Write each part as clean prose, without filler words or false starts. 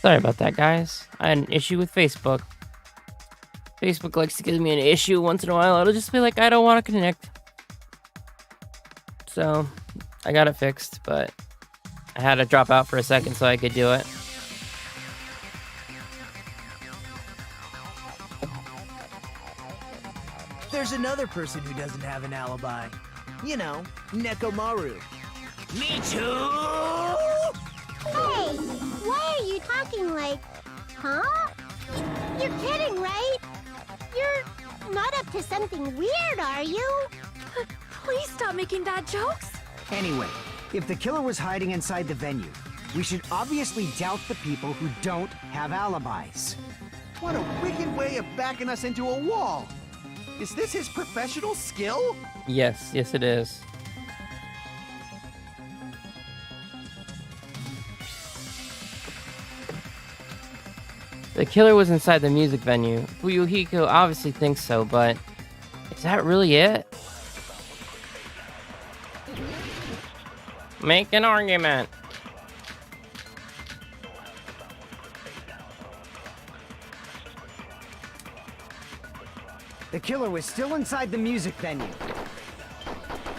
Sorry about that, guys. I had an issue with Facebook. Facebook likes to give me an issue once in a while. It'll just be like, I don't want to connect. So, I got it fixed, but I had to drop out for a second so I could do it. There's another person who doesn't have an alibi. You know, Nekomaru. Me too! Hey, why are you talking like, huh? You're kidding, right? You're not up to something weird, are you? Please stop making bad jokes. Anyway, if the killer was hiding inside the venue, we should obviously doubt the people who don't have alibis. What a wicked way of backing us into a wall! Is this his professional skill? Yes, it is. The killer was inside the music venue. Fuyuhiko obviously thinks so, but is that really it? Make an argument. The killer was still inside the music venue.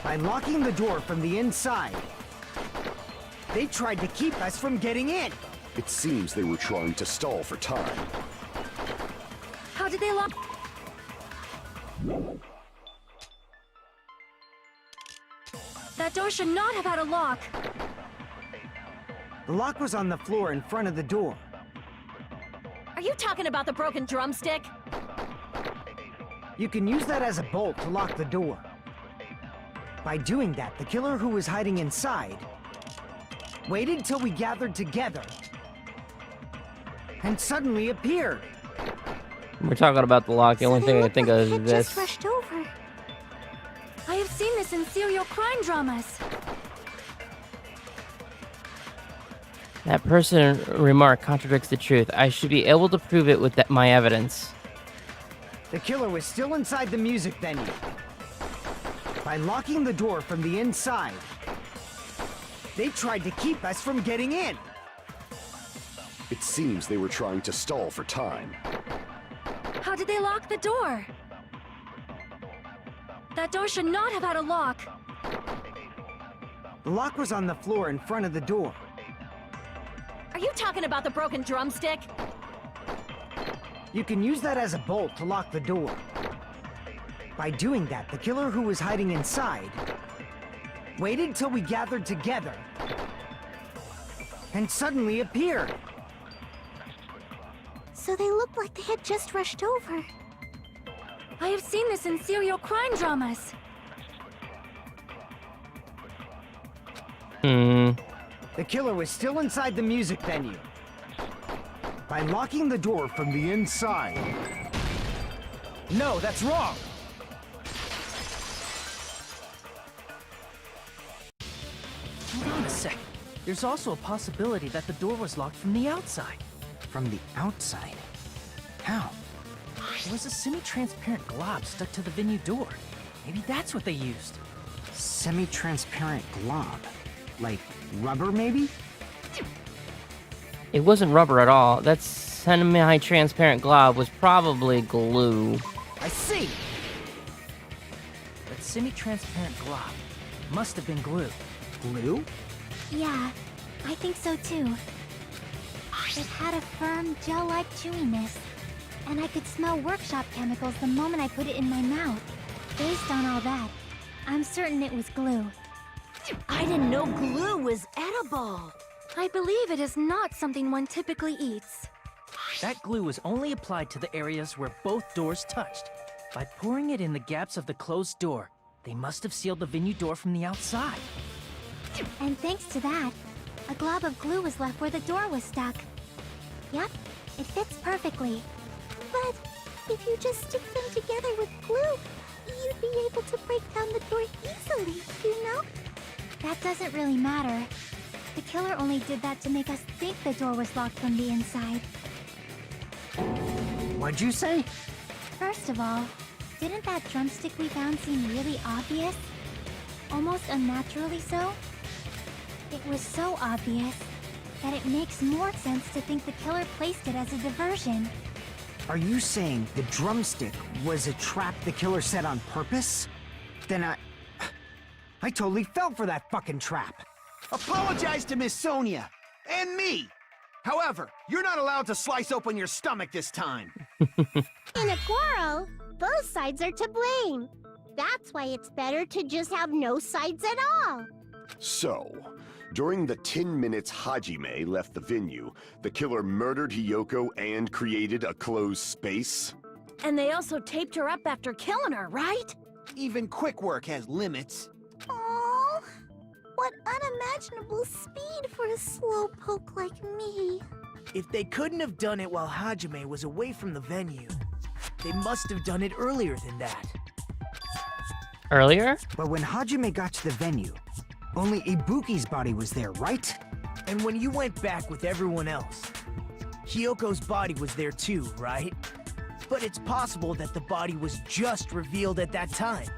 By locking the door from the inside, they tried to keep us from getting in. It seems they were trying to stall for time. How did they lock? That door should not have had a lock. The lock was on the floor in front of the door. Are you talking about the broken drumstick? You can use that as a bolt to lock the door. By doing that, the killer who was hiding inside waited till we gathered together and suddenly appeared. We're talking about the lock. The only thing I can think of It is this. just rushed over. I have seen this in serial crime dramas. That person remark contradicts the truth. I should be able to prove it with my evidence. The killer was still inside the music venue. By locking the door from the inside, they tried to keep us from getting in. It seems they were trying to stall for time. How did they lock the door? That door should not have had a lock. The lock was on the floor in front of the door. Are you talking about the broken drumstick? You can use that as a bolt to lock the door. By doing that, the killer who was hiding inside waited till we gathered together and suddenly appeared. So they looked like they had just rushed over. I have seen this in serial crime dramas. The killer was still inside the music venue. By locking the door from the inside. No, that's wrong! Hold on a sec. There's also a possibility that the door was locked from the outside. From the outside? How? There was a semi-transparent glob stuck to the venue door. Maybe that's what they used. Semi-transparent glob. Like rubber, maybe? It wasn't rubber at all. That semi-transparent glob was probably glue. I see! That semi-transparent glob must have been glue. Glue? Yeah, I think so too. It had a firm, gel-like chewiness, and I could smell workshop chemicals the moment I put it in my mouth. Based on all that, I'm certain it was glue. I didn't know glue was edible. I believe it is not something one typically eats. That glue was only applied to the areas where both doors touched. By pouring it in the gaps of the closed door, they must have sealed the venue door from the outside. And thanks to that, a glob of glue was left where the door was stuck. Yep, it fits perfectly. But if you just stick them together with glue, you'd be able to break down the door easily, you know? That doesn't really matter. The killer only did that to make us think the door was locked from the inside. What'd you say? First of all, didn't that drumstick we found seem really obvious? Almost unnaturally so? It was so obvious that it makes more sense to think the killer placed it as a diversion. Are you saying the drumstick was a trap the killer set on purpose? Then I totally fell for that fucking trap. Apologize to Miss Sonia. And me. However, you're not allowed to slice open your stomach this time. In a quarrel, both sides are to blame. That's why it's better to just have no sides at all. So, during the 10 minutes Hajime left the venue, the killer murdered Hiyoko and created a closed space? And they also taped her up after killing her, right? Even quick work has limits. Oh, what unimaginable speed for a slowpoke like me. If they couldn't have done it while Hajime was away from the venue, they must have done it earlier than that. Earlier? But when Hajime got to the venue, only Ibuki's body was there, right? And when you went back with everyone else, Hiyoko's body was there too, right? But it's possible that the body was just revealed at that time,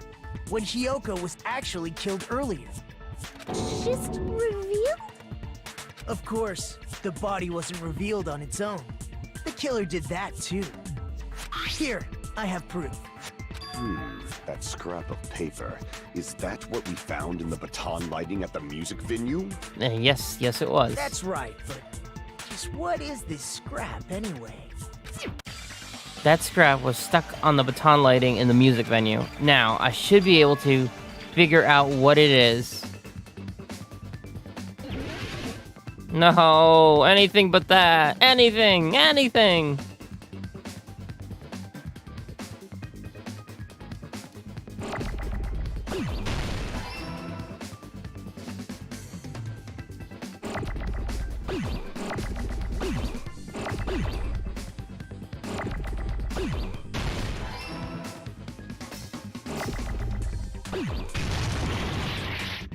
when Hiyoko was actually killed earlier. Just revealed? Of course, the body wasn't revealed on its own. The killer did that too. Here, I have proof. That scrap of paper. Is that what we found in the baton lighting at the music venue? Yes, it was. That's right, but just what is this scrap anyway? That scrap was stuck on the baton lighting in the music venue. Now, I should be able to figure out what it is. No, anything but that. Anything.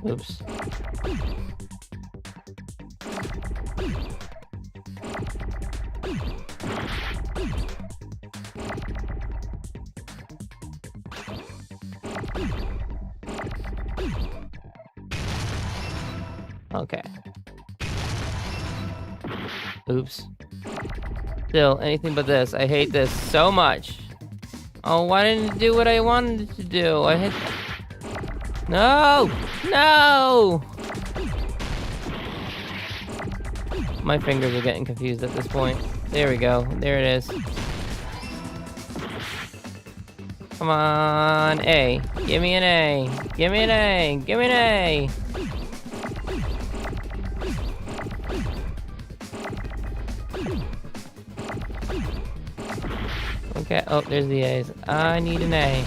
Oops. Okay. Oops. Still, anything but this. I hate this so much. Oh, why didn't it do what I wanted it to do? I hit... No! No! My fingers are getting confused at this point. There we go. There it is. Come on, A. Give me an A. Give me an A. Give me an A. Okay, oh, there's the A's. I need an A.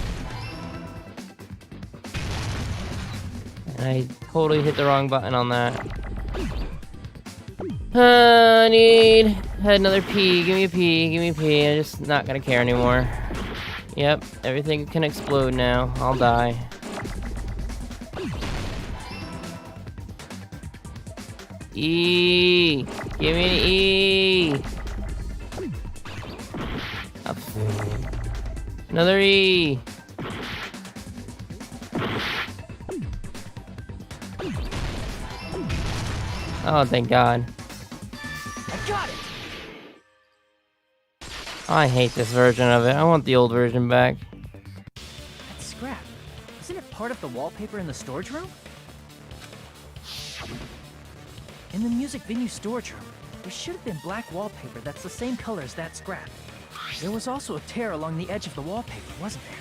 And I totally hit the wrong button on that. I need another P. Give me a P. Give me a P. I'm just not gonna care anymore. Yep, everything can explode now. I'll die. E. Give me an E. Up. Another E. Oh, thank God. I got it! I hate this version of it. I want the old version back. That scrap, isn't it part of the wallpaper in the storage room? In the music venue storage room, there should have been black wallpaper that's the same color as that scrap. There was also a tear along the edge of the wallpaper, wasn't there?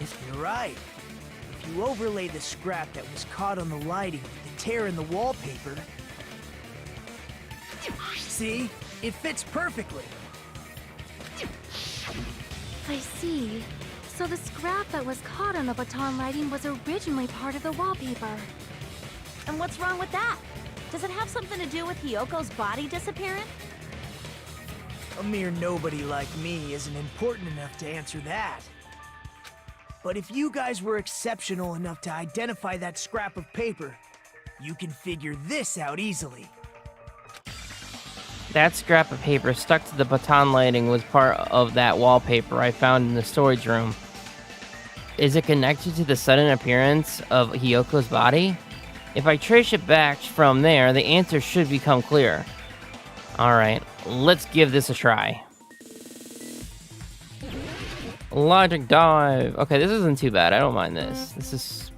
If you're right, if you overlay the scrap that was caught on the lighting with the tear in the wallpaper... See? It fits perfectly. I see. So the scrap that was caught on the baton lighting was originally part of the wallpaper. And what's wrong with that? Does it have something to do with Hiyoko's body disappearing? A mere nobody like me isn't important enough to answer that. But if you guys were exceptional enough to identify that scrap of paper, you can figure this out easily. That scrap of paper stuck to the baton lighting was part of that wallpaper I found in the storage room. Is it connected to the sudden appearance of Hiyoko's body? If I trace it back from there, the answer should become clear. Alright, let's give this a try. Logic dive. Okay, this isn't too bad. I don't mind this. This is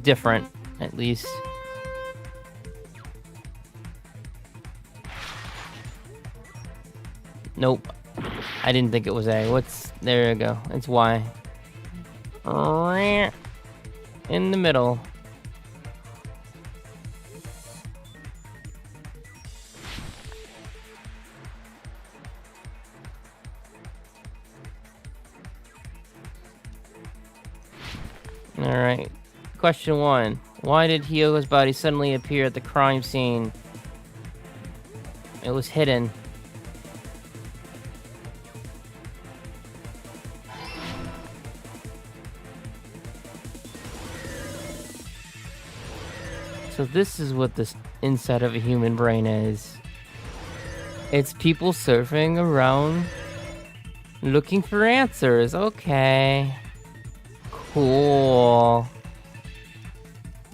different, at least. Nope. I didn't think it was A. There you go. It's Y. In the middle. Alright. Question 1. Why did Hyogo's body suddenly appear at the crime scene? It was hidden. So this is what the inside of a human brain is. It's people surfing around looking for answers. Okay. Cool.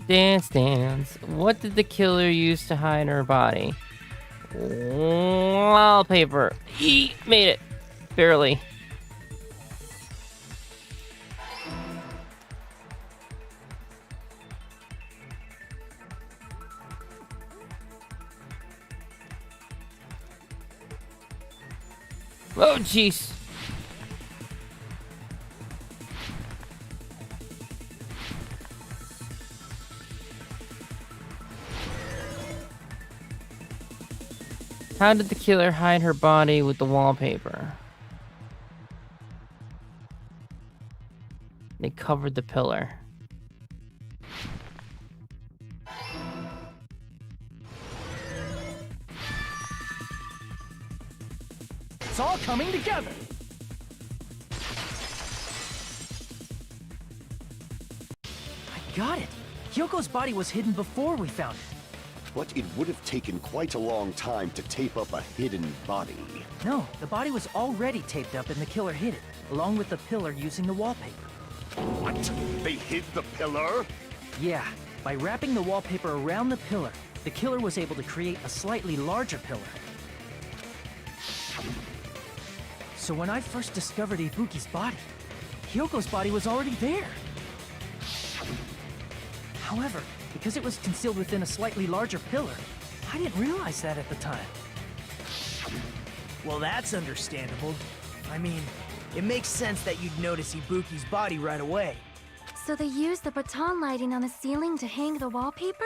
Dance, dance. What did the killer use to hide her body? Wallpaper. Made it. Barely. Oh, jeez. How did the killer hide her body with the wallpaper? They covered the pillar. It's all coming together. I got it. Hyoko's body was hidden before we found it. But it would have taken quite a long time to tape up a hidden body. No, the body was already taped up and the killer hid it, along with the pillar using the wallpaper. What? They hid the pillar? Yeah, by wrapping the wallpaper around the pillar, the killer was able to create a slightly larger pillar. So when I first discovered Ibuki's body, Hyoko's body was already there. However, because it was concealed within a slightly larger pillar, I didn't realize that at the time. Well, that's understandable. I mean, it makes sense that you'd notice Ibuki's body right away. So they used the baton lighting on the ceiling to hang the wallpaper?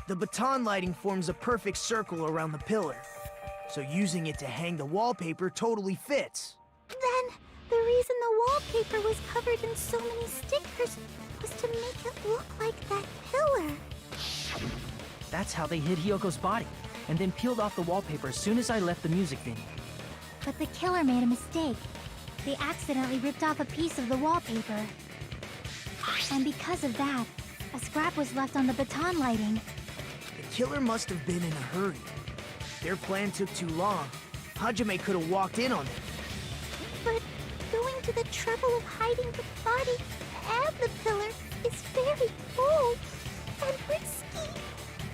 The baton lighting forms a perfect circle around the pillar, so using it to hang the wallpaper totally fits. Then, the reason the wallpaper was covered in so many stickers was to make it look like that pillar. That's how they hid Hyoko's body, and then peeled off the wallpaper as soon as I left the music venue. But the killer made a mistake. They accidentally ripped off a piece of the wallpaper. And because of that, a scrap was left on the baton lighting. The killer must have been in a hurry. Their plan took too long. Hajime could have walked in on it. But going to the trouble of hiding the body and the pillar is very bold and risky.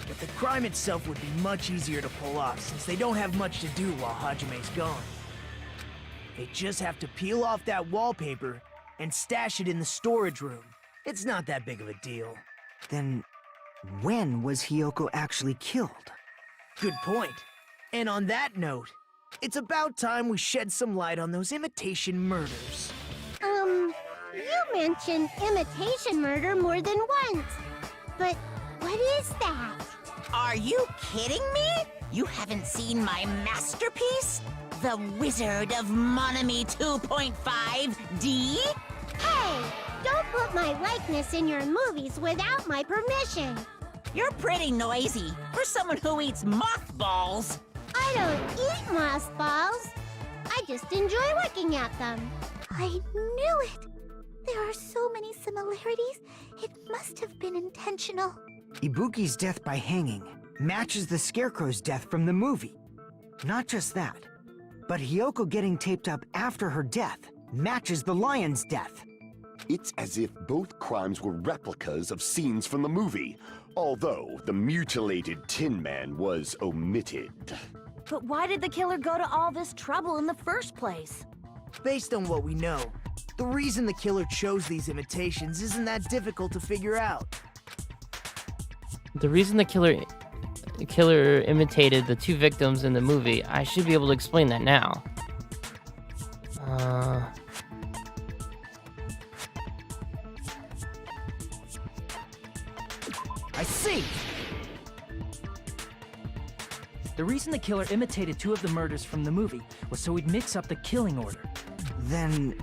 But the crime itself would be much easier to pull off since they don't have much to do while Hajime's gone. They just have to peel off that wallpaper and stash it in the storage room. It's not that big of a deal. Then, when was Hyoko actually killed? Good point. And on that note, it's about time we shed some light on those imitation murders. You mentioned imitation murder more than once. But what is that? Are you kidding me? You haven't seen my masterpiece? The Wizard of Monami 2.5D? Hey, don't put my likeness in your movies without my permission. You're pretty noisy for someone who eats mothballs. I don't eat mothballs. I just enjoy looking at them. I knew it. There are so many similarities. It must have been intentional. Ibuki's death by hanging matches the Scarecrow's death from the movie. Not just that, but Hyoko getting taped up after her death matches the lion's death. It's as if both crimes were replicas of scenes from the movie. Although the mutilated Tin Man was omitted. But why did the killer go to all this trouble in the first place? Based on what we know, the reason the killer chose these imitations isn't that difficult to figure out. The reason the killer imitated the two victims in the movie, I should be able to explain that now. I see! The reason the killer imitated two of the murders from the movie was so he'd mix up the killing order. Then,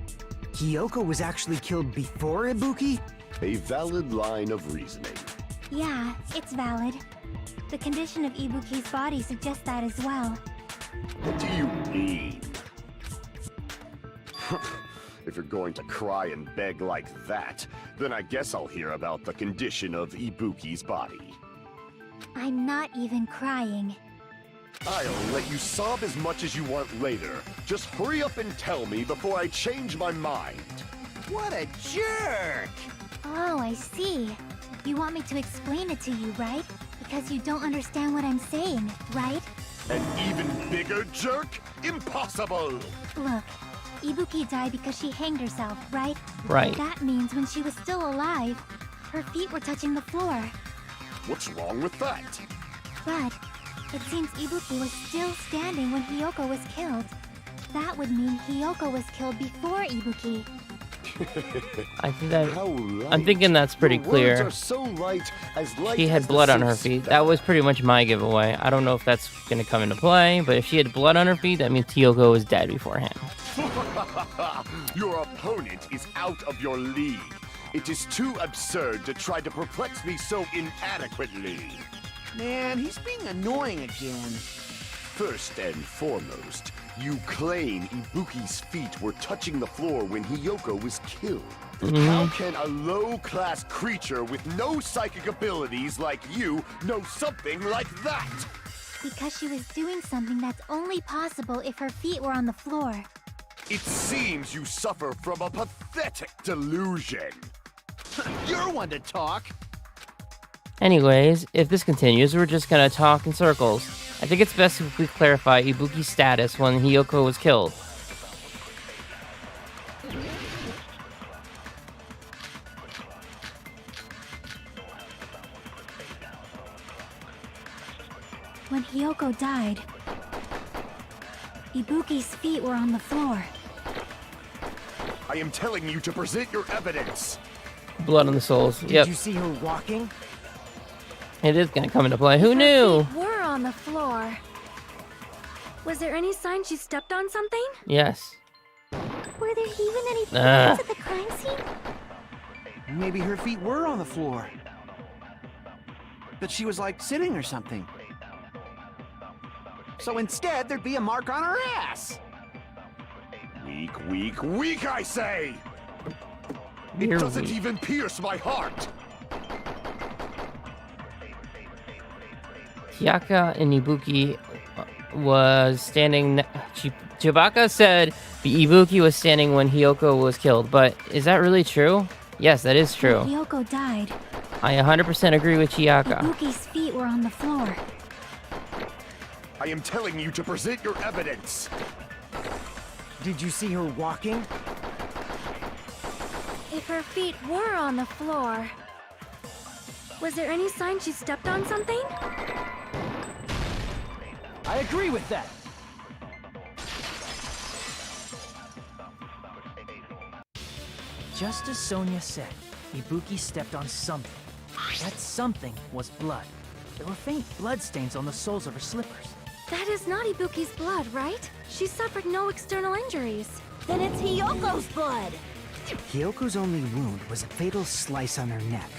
Hiyoko was actually killed before Ibuki? A valid line of reasoning. Yeah, it's valid. The condition of Ibuki's body suggests that as well. What do you mean? If you're going to cry and beg like that, then I guess I'll hear about the condition of Ibuki's body. I'm not even crying. I'll let you sob as much as you want later. Just hurry up and tell me before I change my mind. What a jerk! Oh, I see. You want me to explain it to you, right? Because you don't understand what I'm saying, right? An even bigger jerk? Impossible! Look, Ibuki died because she hanged herself, right? Right. That means when she was still alive, her feet were touching the floor. What's wrong with that? But it seems Ibuki was still standing when Hiyoko was killed. That would mean Hiyoko was killed before Ibuki. I think that How light. I'm thinking that's pretty Your clear. Words are so light, as light She had as the blood on her sea feet. That was pretty much my giveaway. I don't know if that's gonna come into play, but if she had blood on her feet, that means Hiyoko was dead beforehand. Your opponent is out of your league. It is too absurd to try to perplex me so inadequately. Man, he's being annoying again. First and foremost, you claim Ibuki's feet were touching the floor when Hiyoko was killed. How can a low-class creature with no psychic abilities like you know something like that? Because she was doing something that's only possible if her feet were on the floor. It seems you suffer from a pathetic delusion. You're one to talk. Anyways, if this continues, we're just gonna talk in circles. I think it's best if we clarify Ibuki's status when Hiyoko was killed. When Hiyoko died, Ibuki's feet were on the floor. I am telling you to present your evidence. Blood on the soles. Did Yep, you see her walking? it is gonna come into play. Who knew? Her feet were on the floor. Was there any sign she stepped on something? Yes. Were there even any Ah. footprints at the crime scene? Maybe her feet were on the floor. But she was like sitting or something. So instead, there'd be a mark on her ass. Weak, weak, weak, I say! It You're doesn't weak. even pierce my heart. Hyaka and Ibuki was standing. Chibaka said the Ibuki was standing when Hiyoko was killed, but is that really true? Yes, that is true. When Hiyoko died, I 100% agree with Chiyaka. Ibuki's feet were on the floor. I am telling you to present your evidence. Did you see her walking? If her feet were on the floor, was there any sign she stepped on something? I agree with that. Just as Sonia said, Ibuki stepped on something. That something was blood. There were faint bloodstains on the soles of her slippers. That is not Ibuki's blood, right? She suffered no external injuries. Then it's Hiyoko's blood! Hiyoko's only wound was a fatal slice on her neck.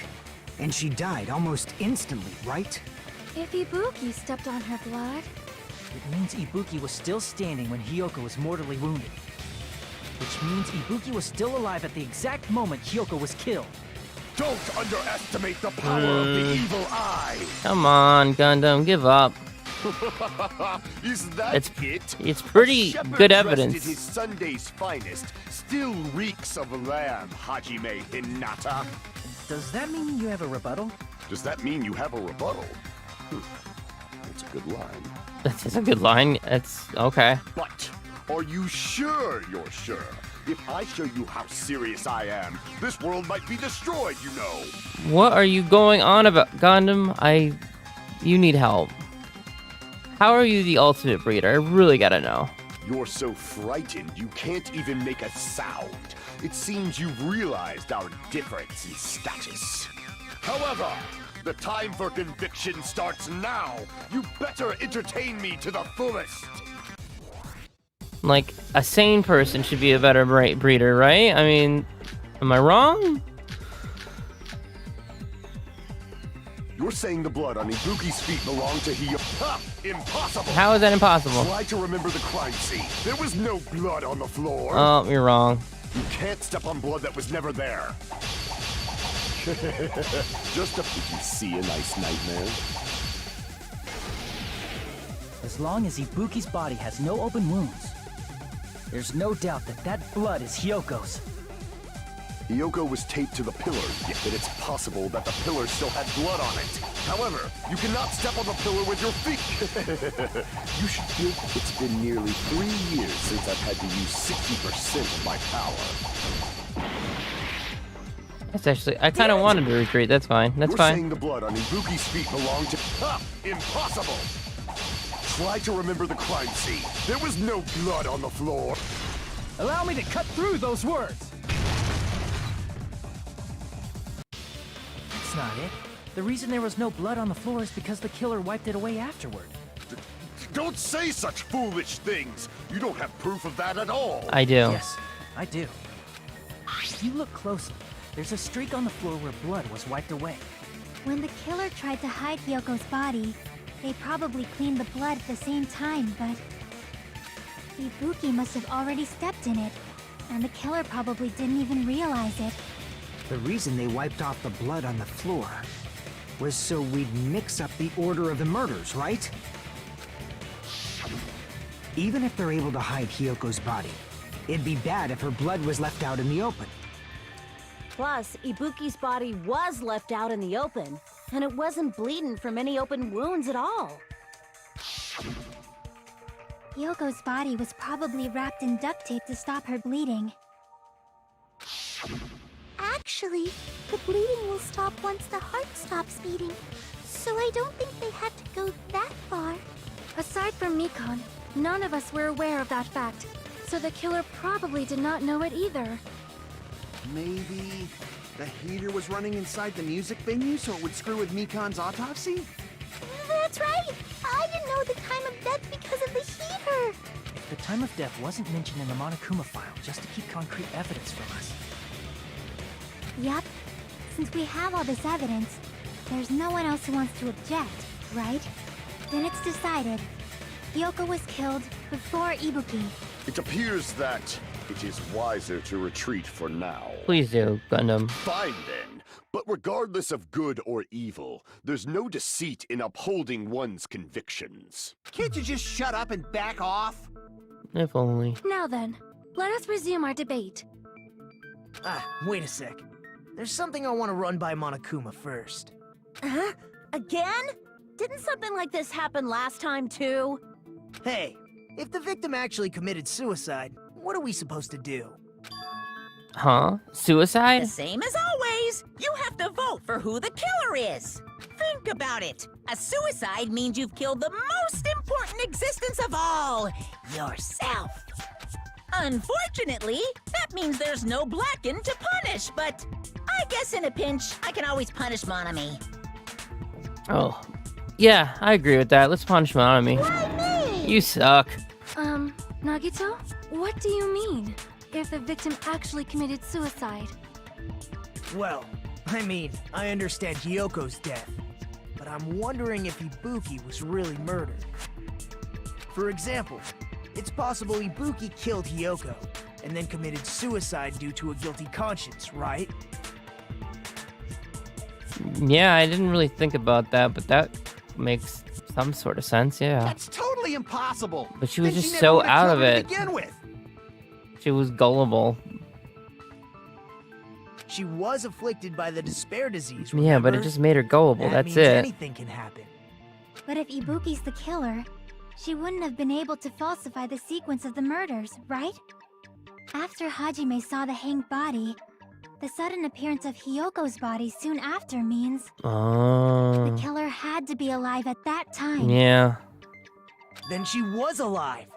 And she died almost instantly, right? If Ibuki stepped on her blood, It means Ibuki was still standing when Hiyoko was mortally wounded. Which means Ibuki was still alive at the exact moment Hiyoko was killed. Don't underestimate the power of the evil eye. Come on, Gundam, give up. Is that it? It's pretty A shepherd good dressed evidence. in his Sunday's finest still reeks of lamb, Hajime Hinata. Does that mean you have a rebuttal? Does that mean you have a rebuttal? That's a good line. That's a good line. It's okay. But are you sure you're sure? If I show you how serious I am, this world might be destroyed, you know. What are you going on about, Gundam? You need help. How are you the ultimate breeder? I really gotta know. You're so frightened you can't even make a sound. It seems you've realized our difference in status. However, the time for conviction starts now. You better entertain me to the fullest. Like, a sane person should be a better breeder, right? I mean, am I wrong? You're saying the blood on Ibuki's feet belonged to Hyo. Ha! Impossible! How is that impossible? Try to remember the crime scene. There was no blood on the floor. Oh, you're wrong. You can't step on blood that was never there. Just did you see a nice nightmare? As long as Ibuki's body has no open wounds, there's no doubt that that blood is Hyoko's. Hyoko was taped to the pillar, yet it's possible that the pillar still had blood on it. However, you cannot step on the pillar with your feet. You should feel it's been nearly 3 years since I've had to use 60% of my power. That's actually, I kind of wanted to retreat. That's fine. That's You're fine. saying the blood on Ibuki's feet belonged to... Ha! Impossible! Try to remember the crime scene. There was no blood on the floor. Allow me to cut through those words! That's not it. The reason there was no blood on the floor is because the killer wiped it away afterward. Don't say such foolish things. You don't have proof of that at all. I do. Yes, I do. If you look closely, there's a streak on the floor where blood was wiped away. When the killer tried to hide Hyoko's body, they probably cleaned the blood at the same time, but Ibuki must have already stepped in it, and the killer probably didn't even realize it. The reason they wiped off the blood on the floor was so we'd mix up the order of the murders, right? Even if they're able to hide Hyoko's body, it'd be bad if her blood was left out in the open. Plus, Ibuki's body was left out in the open, and it wasn't bleeding from any open wounds at all. Hyoko's body was probably wrapped in duct tape to stop her bleeding. Actually, the bleeding will stop once the heart stops beating, so I don't think they had to go that far. Aside from Mikon, none of us were aware of that fact, so the killer probably did not know it either. Maybe the heater was running inside the music venue so it would screw with Mikon's autopsy? That's right! I didn't know the time of death because of the heater! The time of death wasn't mentioned in the Monokuma file just to keep concrete evidence from us. Yup. Since we have all this evidence, there's no one else who wants to object, right? Then it's decided. Hyoko was killed before Ibuki. It appears that it is wiser to retreat for now. Please do, Gundam. Fine then. But regardless of good or evil, there's no deceit in upholding one's convictions. Can't you just shut up and back off? If only. Now then, let us resume our debate. Wait a sec. There's something I want to run by Monokuma first. Huh? Again? Didn't something like this happen last time too? Hey, if the victim actually committed suicide, what are we supposed to do? Huh? Suicide? The same as always. You have to vote for who the killer is. Think about it. A suicide means you've killed the most important existence of all, yourself. Unfortunately, that means there's no Blacken to punish, but I guess in a pinch, I can always punish Monami. Oh. Yeah, I agree with that. Let's punish Monami. Why me? You suck. Nagito? What do you mean? If the victim actually committed suicide? Well, I mean, I understand Hyoko's death, but I'm wondering if Ibuki was really murdered. For example, it's possible Ibuki killed Hyoko, and then committed suicide due to a guilty conscience, right? Yeah, I didn't really think about that, but that makes some sort of sense, yeah. That's totally impossible. But she was Then just never so would've out killed of her it. To begin with. She was gullible. She was afflicted by the despair disease, Yeah, but it remember? just made her gullible, That that's means it. anything can happen. But if Ibuki's the killer, she wouldn't have been able to falsify the sequence of the murders, right? After Hajime saw the hanged body, the sudden appearance of Hyoko's body soon after means the Oh. killer had to be alive at that time. Yeah. Then she was alive.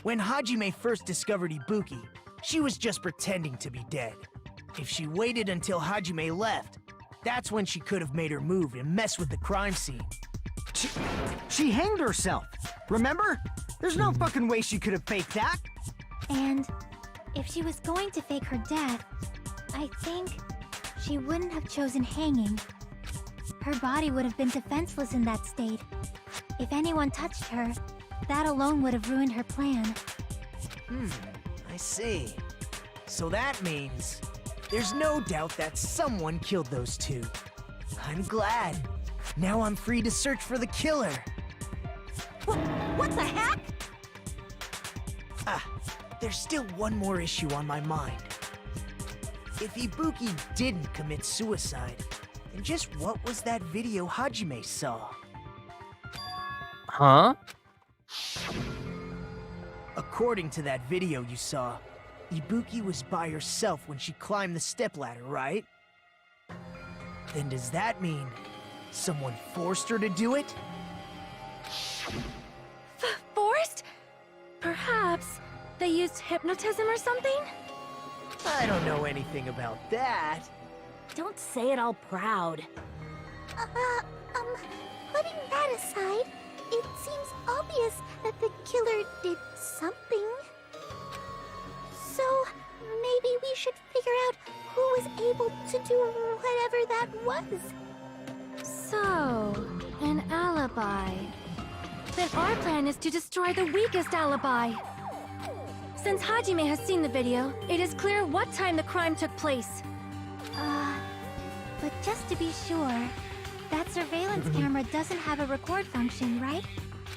When Hajime first discovered Ibuki, she was just pretending to be dead. If she waited until Hajime left, that's when she could have made her move and mess with the crime scene. She hanged herself. Remember? There's no fucking way she could have faked that. And if she was going to fake her death, I think she wouldn't have chosen hanging. Her body would have been defenseless in that state. If anyone touched her, that alone would have ruined her plan. I see. So that means there's no doubt that someone killed those two. I'm glad. Now I'm free to search for the killer. What the heck? There's still one more issue on my mind. If Ibuki didn't commit suicide, then just what was that video Hajime saw? Huh? According to that video you saw, Ibuki was by herself when she climbed the stepladder, right? Then does that mean someone forced her to do it? Forced? Perhaps they used hypnotism or something? I don't know anything about that. Don't say it all proud. Putting that aside, it seems obvious that the killer did something. So, maybe we should figure out who was able to do whatever that was. So, an alibi. Then our plan is to destroy the weakest alibi. Since Hajime has seen the video, it is clear what time the crime took place. But just to be sure, that surveillance camera doesn't have a record function, right?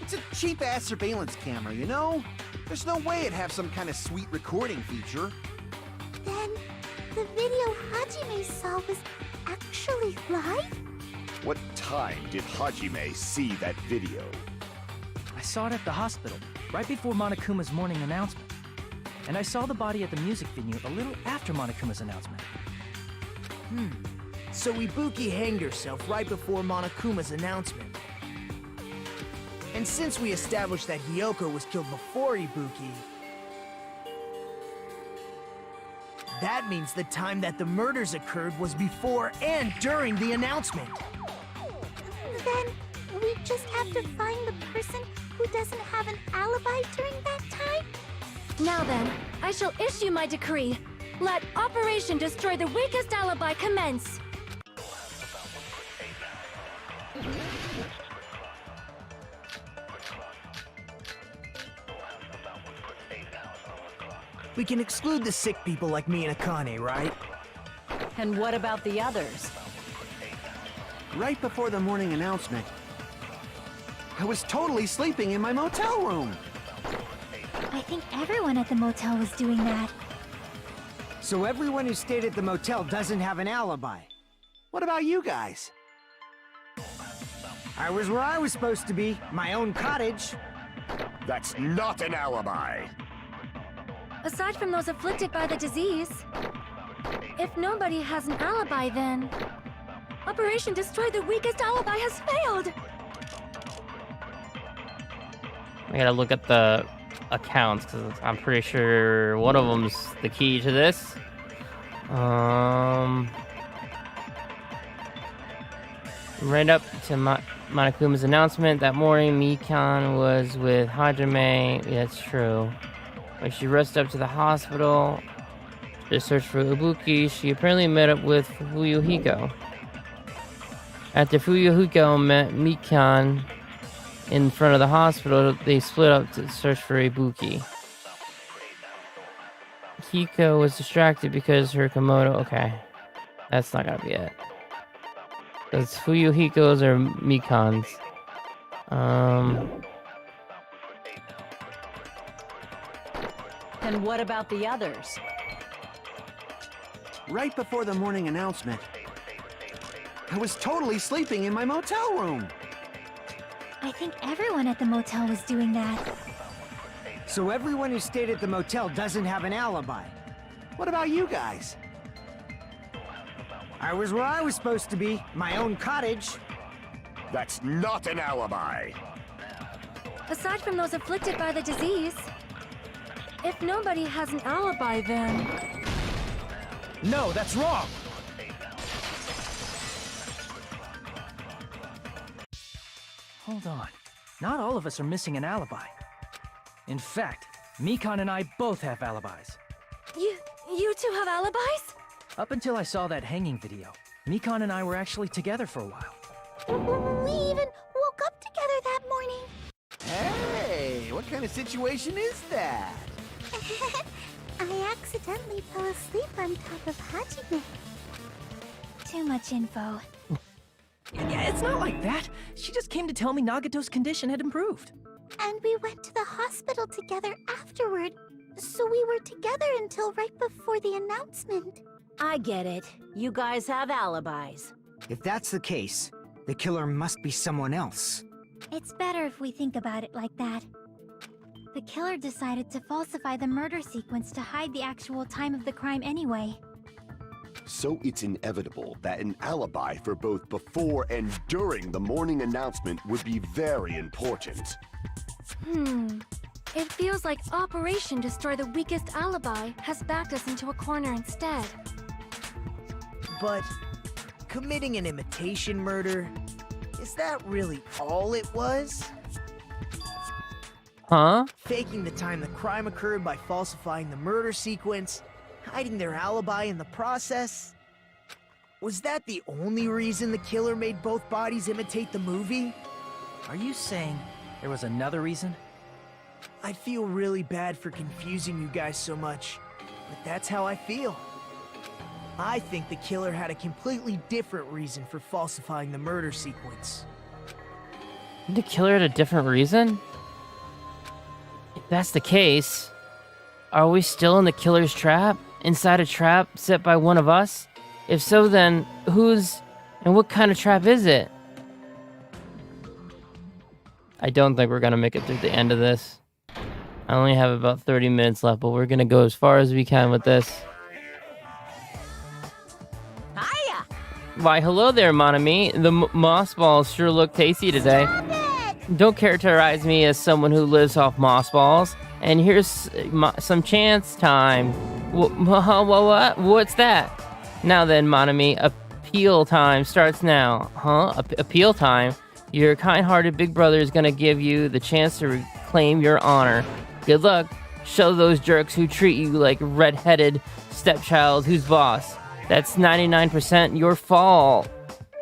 It's a cheap-ass surveillance camera, you know? There's no way it'd have some kind of sweet recording feature. Then, the video Hajime saw was actually live? What time did Hajime see that video? I saw it at the hospital, right before Monokuma's morning announcement. And I saw the body at the music venue a little after Monokuma's announcement. So Ibuki hanged herself right before Monokuma's announcement. And since we established that Hyoko was killed before Ibuki, that means the time that the murders occurred was before and during the announcement. Then, we just have to find the person who doesn't have an alibi during that time? Now then, I shall issue my decree. Let Operation Destroy the Weakest Alibi commence. We can exclude the sick people like me and Akane, right? And what about the others? Right before the morning announcement, I was totally sleeping in my motel room. I think everyone at the motel was doing that. So everyone who stayed at the motel doesn't have an alibi. What about you guys? I was where I was supposed to be, my own cottage. That's not an alibi. Aside from those afflicted by the disease, if nobody has an alibi, then Operation Destroy the Weakest Alibi has failed. I gotta look at the accounts because I'm pretty sure one of them's the key to this. Right up to Monokuma's announcement that morning, Mikan was with Hajime. Yeah, that's true. When she rushed up to the hospital to search for Ibuki, she apparently met up with Fuyuhiko. After Fuyuhiko met Mikan in front of the hospital, they split up to search for Ibuki. Hiko was distracted because her Komodo... Okay. That's not gonna be it. It's Fuyuhiko's or Mikan's. And what about the others? right before the morning announcement, I was totally sleeping in my motel room. I think everyone at the motel was doing that. So everyone who stayed at the motel doesn't have an alibi. What about you guys? I was where I was supposed to be, my own cottage. That's not an alibi. Aside from those afflicted by the disease, if nobody has an alibi, then... No, that's wrong! Hold on. Not all of us are missing an alibi. In fact, Mikan and I both have alibis. You two have alibis? Up until I saw that hanging video, Mikan and I were actually together for a while. We even woke up together that morning. Hey, what kind of situation is that? I accidentally fell asleep on top of Hajime. Too much info. Yeah, it's not like that. She just came to tell me Nagato's condition had improved. And we went to the hospital together afterward. So we were together until right before the announcement. I get it. You guys have alibis. If that's the case, the killer must be someone else. It's better if we think about it like that. The killer decided to falsify the murder sequence to hide the actual time of the crime anyway. So it's inevitable that an alibi for both before and during the morning announcement would be very important. It feels like Operation Destroy the Weakest Alibi has backed us into a corner instead. But committing an imitation murder, is that really all it was? Huh? Faking the time the crime occurred by falsifying the murder sequence, hiding their alibi in the process? Was that the only reason the killer made both bodies imitate the movie? Are you saying there was another reason? I feel really bad for confusing you guys so much, but that's how I feel. I think the killer had a completely different reason for falsifying the murder sequence. The killer had a different reason? If that's the case, are we still in the killer's trap? Inside a trap set by one of us? If so, then whose and what kind of trap is it? I don't think we're gonna make it through the end of this. I only have about 30 minutes left, but we're gonna go as far as we can with this. Hiya! Why, hello there, Monami. The moss balls sure look tasty today. Don't characterize me as someone who lives off moss balls. And here's some chance time. What? What's that? Now then, Monami, appeal time starts now. Huh? Appeal time? Your kind-hearted big brother is gonna give you the chance to reclaim your honor. Good luck. Show those jerks who treat you like red-headed stepchild who's boss. That's 99% your fault.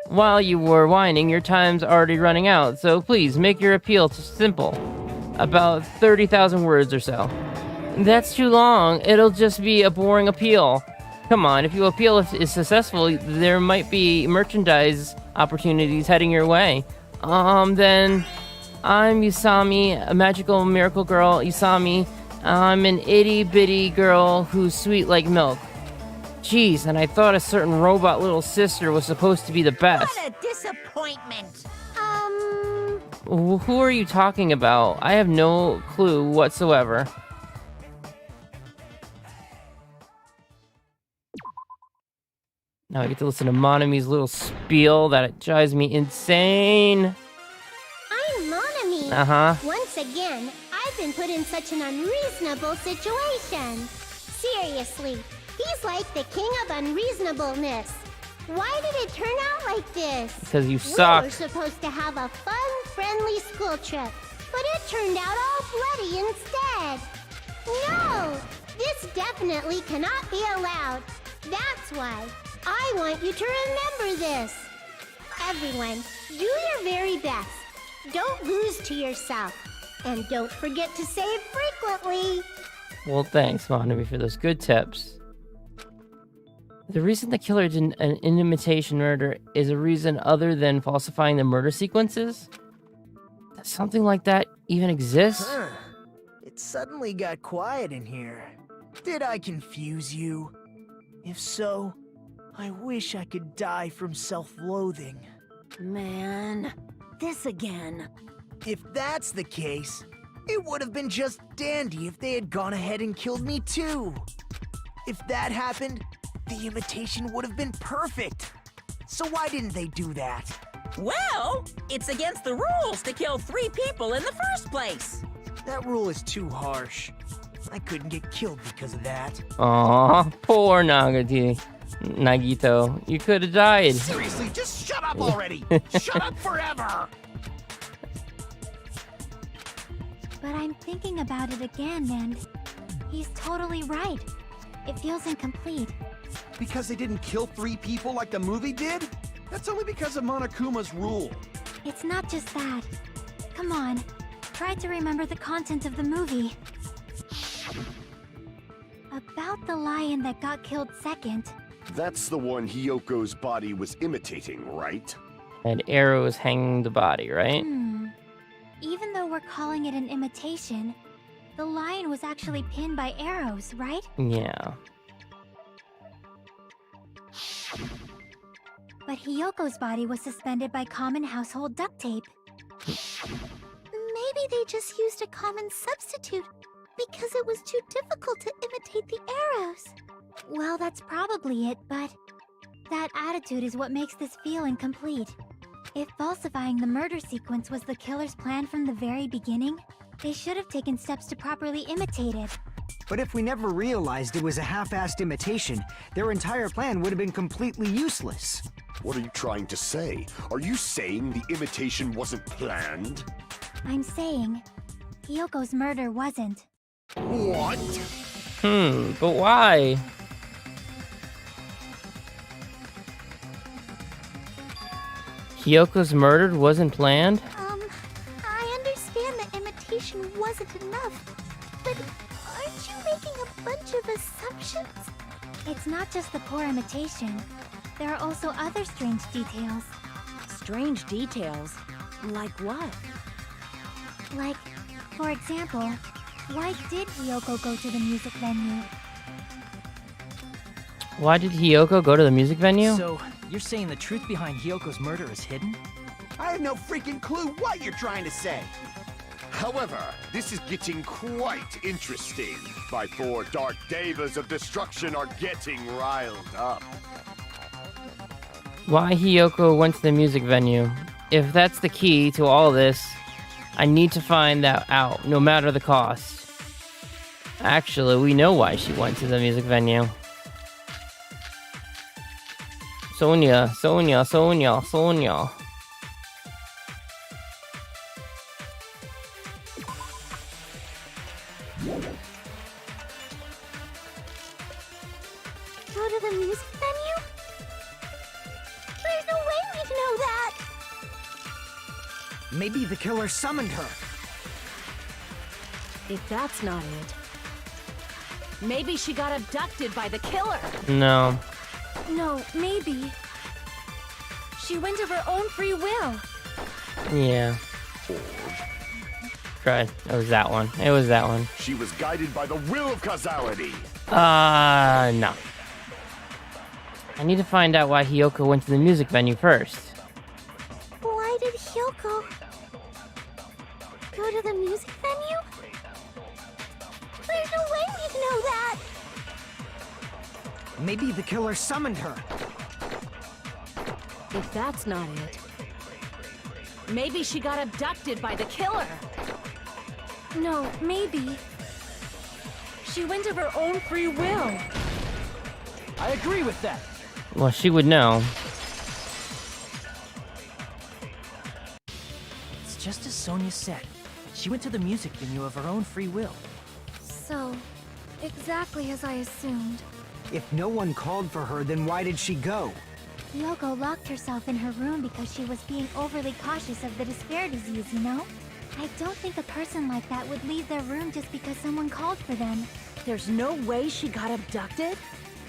While you were whining, your time's already running out, so please make your appeal simple. About 30,000 words or so. That's too long. It'll just be a boring appeal. Come on, if your appeal is successful, there might be merchandise opportunities heading your way. Then I'm Usami, a magical miracle girl, Usami. I'm an itty-bitty girl who's sweet like milk. Jeez, and I thought a certain robot little sister was supposed to be the best. What a disappointment! Who are you talking about? I have no clue whatsoever. Now I get to listen to Monami's little spiel that it drives me insane. I'm Monami. Uh-huh. Once again, I've been put in such an unreasonable situation. Seriously, he's like the king of unreasonableness. Why did it turn out like this? Because you We suck. were supposed to have a fun, friendly school trip, but it turned out all bloody instead. No! This definitely cannot be allowed. That's why I want you to remember this. Everyone, do your very best. Don't lose to yourself. And don't forget to save frequently. Well, thanks, Monami, for those good tips. The reason the killer did an imitation murder is a reason other than falsifying the murder sequences? Does something like that even exist? Huh. It suddenly got quiet in here. Did I confuse you? If so, I wish I could die from self-loathing. Man, this again. If that's the case, it would have been just dandy if they had gone ahead and killed me too. If that happened, the imitation would have been perfect. So why didn't they do that? Well, it's against the rules to kill 3 people in the first place. That rule is too harsh. I couldn't get killed because of that. Aw, poor Nagito. You could have died. Seriously, just shut up already! Shut up forever! But I'm thinking about it again, and he's totally right. It feels incomplete. Because they didn't kill 3 people like the movie did? That's only because of Monokuma's rule. It's not just that. Come on, try to remember the content of the movie. About the lion that got killed second. That's the one Hyoko's body was imitating, right? And arrows hanging the body, right? Even though we're calling it an imitation, the lion was actually pinned by arrows, right? Yeah. But Hyoko's body was suspended by common household duct tape. Maybe they just used a common substitute because it was too difficult to imitate the arrows. Well, that's probably it, but that attitude is what makes this feel incomplete. If falsifying the murder sequence was the killer's plan from the very beginning, they should have taken steps to properly imitate it. But if we never realized it was a half-assed imitation, their entire plan would have been completely useless. What are you trying to say? Are you saying the imitation wasn't planned? I'm saying, Hyoko's murder wasn't. What? But why? Hyoko's murder wasn't planned? I understand the imitation wasn't enough, but aren't you making a bunch of assumptions? It's not just the poor imitation. There are also other strange details. Strange details? Like what? Like, for example, why did Hyoko go to the music venue? Why did Hyoko go to the music venue? So, you're saying the truth behind Hyoko's murder is hidden? I have no freaking clue what you're trying to say. However, this is getting quite interesting. My 4 dark devas of destruction are getting riled up. Why Hyoko went to the music venue? If that's the key to all this, I need to find that out, no matter the cost. Actually, we know why she went to the music venue. Sonia. Go to the music venue? There's no way we'd know that! Maybe the killer summoned her. If that's not it, maybe she got abducted by the killer. No. No, maybe she went of her own free will. Yeah. Right. It was that one. It was that one. She was guided by the will of causality. No. I need to find out why Hyoko went to the music venue first. Why did Hyoko go to the music venue? There's no way we'd know that! Maybe the killer summoned her. If that's not it, maybe she got abducted by the killer. No, maybe she went of her own free will. I agree with that. Well, she would know. It's just as Sonia said. She went to the music venue of her own free will. So, exactly as I assumed. If no one called for her, then why did she go? Hyoko locked herself in her room because she was being overly cautious of the despair disease, you know? I don't think a person like that would leave their room just because someone called for them. There's no way she got abducted?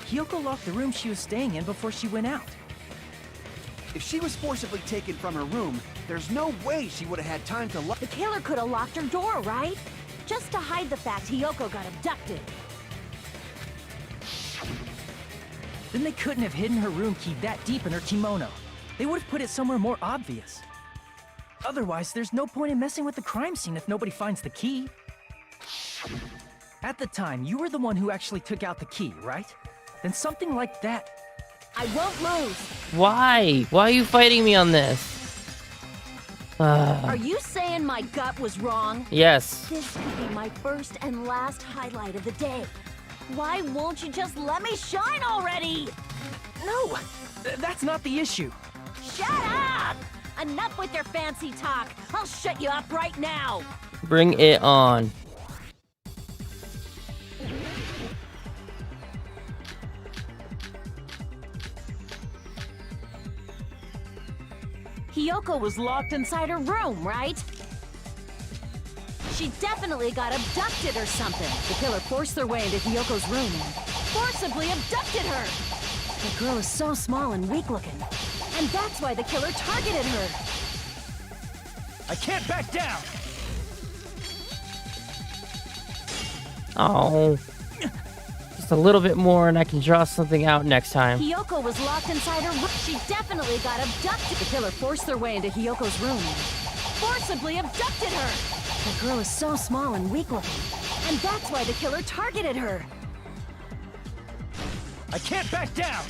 Hyoko locked the room she was staying in before she went out. If she was forcibly taken from her room, there's no way she would have had time to lock. The killer could have locked her door, right? Just to hide the fact Hyoko got abducted. Then they couldn't have hidden her room key that deep in her kimono. They would have put it somewhere more obvious. Otherwise, there's no point in messing with the crime scene if nobody finds the key. At the time, you were the one who actually took out the key, right? Then something like that. I won't lose. Why? Why are you fighting me on this? Are you saying my gut was wrong? Yes. This could be my first and last highlight of the day. Why won't you just let me shine already? No, that's not the issue. Shut up! Enough with your fancy talk. I'll shut you up right now. Bring it on. Hiyoko was locked inside her room, right? She definitely got abducted or something. The killer forced their way into Hiyoko's room and forcibly abducted her. The girl is so small and weak-looking, and that's why the killer targeted her. I can't back down! Oh. Just a little bit more and I can draw something out next time. Hiyoko was locked inside her room. She definitely got abducted. The killer forced their way into Hiyoko's room and forcibly abducted her. The girl is so small and weak-looking, and that's why the killer targeted her. I can't back down!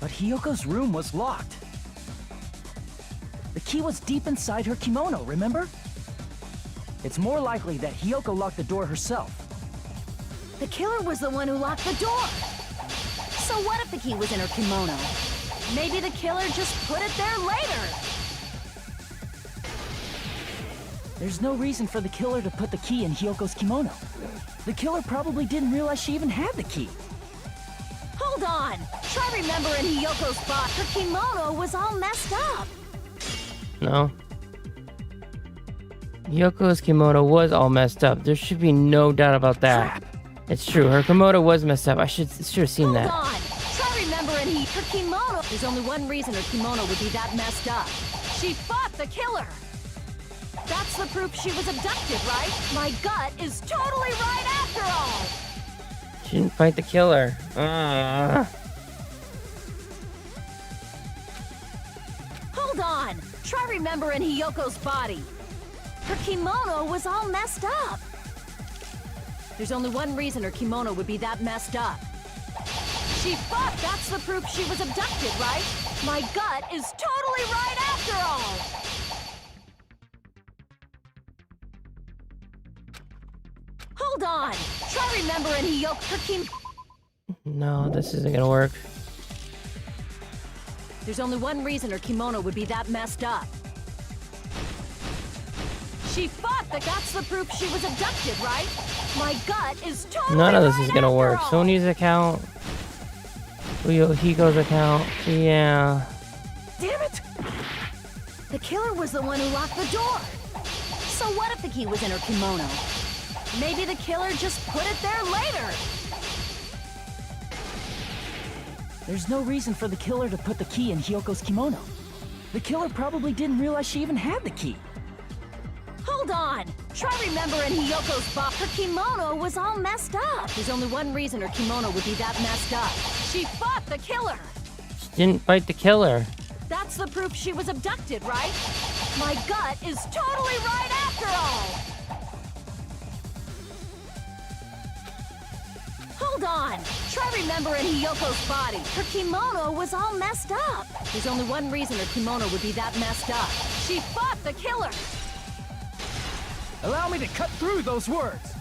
But Hiyoko's room was locked. The key was deep inside her kimono, remember? It's more likely that Hiyoko locked the door herself. The killer was the one who locked the door. So what if the key was in her kimono? Maybe the killer just put it there later. There's no reason for the killer to put the key in Hiyoko's kimono. The killer probably didn't realize she even had the key. Hold on. Try remembering Hiyoko's spot. Her kimono was all messed up. No. Yoko's kimono was all messed up. There should be no doubt about that. Crap. It's true. Her kimono was messed up. I should have seen that. Hold on. Try remembering her kimono. There's only one reason her kimono would be that messed up. She fought the killer. That's the proof she was abducted, right? My gut is totally right after all. She didn't fight the killer. Hold on. Try remembering Hiyoko's body. Her kimono was all messed up. There's only one reason her kimono would be that messed up. She fought. That's the proof she was abducted, right? My gut is totally right after all. Hold on. Try remembering her kimono. No, this isn't gonna work. There's only one reason her kimono would be that messed up. She fought. That's the proof she was abducted, right? My gut is totally None of this right is gonna work. after all. Sony's account. Hiko's account. Yeah. Damn it! The killer was the one who locked the door. So what if the key was in her kimono? Maybe the killer just put it there later. There's no reason for the killer to put the key in Hiyoko's kimono. The killer probably didn't realize she even had the key. Hold on. Try remembering Hiyoko's spot. Her kimono was all messed up. There's only one reason her kimono would be that messed up. She fought the killer. She didn't fight the killer. That's the proof she was abducted, right? My gut is totally right after all. Hold on. Try remembering Hiyoko's body. Her kimono was all messed up. There's only one reason her kimono would be that messed up. She fought the killer. Allow me to cut through those words!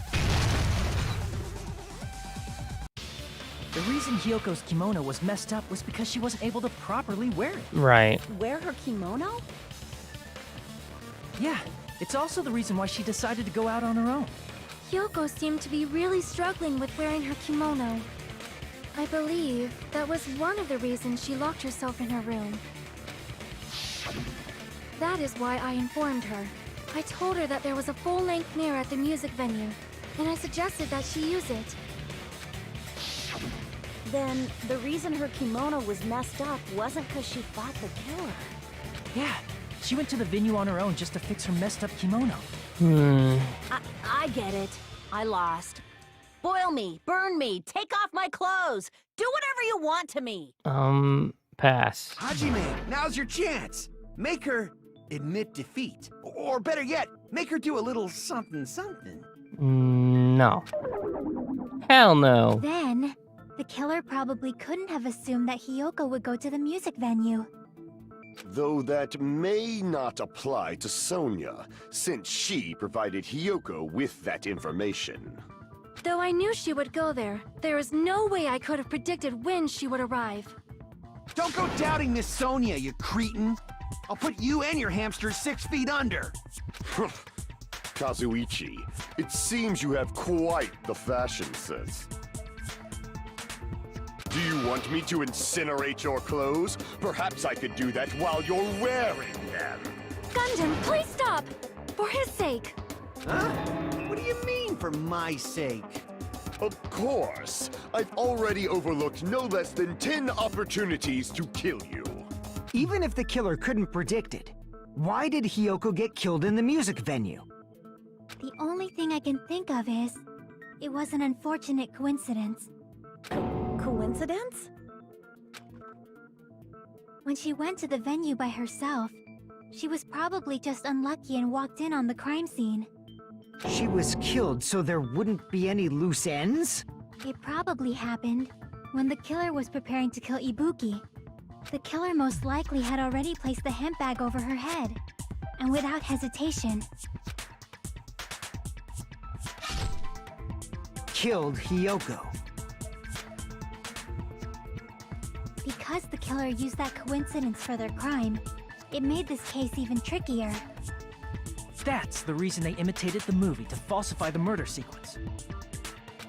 The reason Hiyoko's kimono was messed up was because she wasn't able to properly wear it. Right. Wear her kimono? Yeah, it's also the reason why she decided to go out on her own. Yoko seemed to be really struggling with wearing her kimono. I believe that was one of the reasons she locked herself in her room. That is why I informed her. I told her that there was a full-length mirror at the music venue, and I suggested that she use it. Then the reason her kimono was messed up wasn't because she fought the killer. Yeah, she went to the venue on her own just to fix her messed up kimono. I get it. I lost. Boil me, burn me, take off my clothes. Do whatever you want to me. Pass. Hajime, now's your chance. Make her admit defeat. Or better yet, make her do a little something something. No. Hell no. Then, the killer probably couldn't have assumed that Hiyoko would go to the music venue. Though that may not apply to Sonia, since she provided Hiyoko with that information. Though I knew she would go there, there is no way I could have predicted when she would arrive. Don't go doubting Miss Sonia, you cretin. I'll put you and your hamster 6 feet under. Kazuichi, it seems you have quite the fashion sense. Do you want me to incinerate your clothes? Perhaps I could do that while you're wearing them. Gundam, please stop! For his sake. Huh? What do you mean, for my sake? Of course. I've already overlooked no less than 10 opportunities to kill you. Even if the killer couldn't predict it, why did Hiyoko get killed in the music venue? The only thing I can think of is, it was an unfortunate coincidence. Coincidence? When she went to the venue by herself, she was probably just unlucky and walked in on the crime scene. She was killed so there wouldn't be any loose ends? It probably happened when the killer was preparing to kill Ibuki. The killer most likely had already placed the hemp bag over her head, and without hesitation, killed Hiyoko. Because the killer used that coincidence for their crime, it made this case even trickier. That's the reason they imitated the movie to falsify the murder sequence.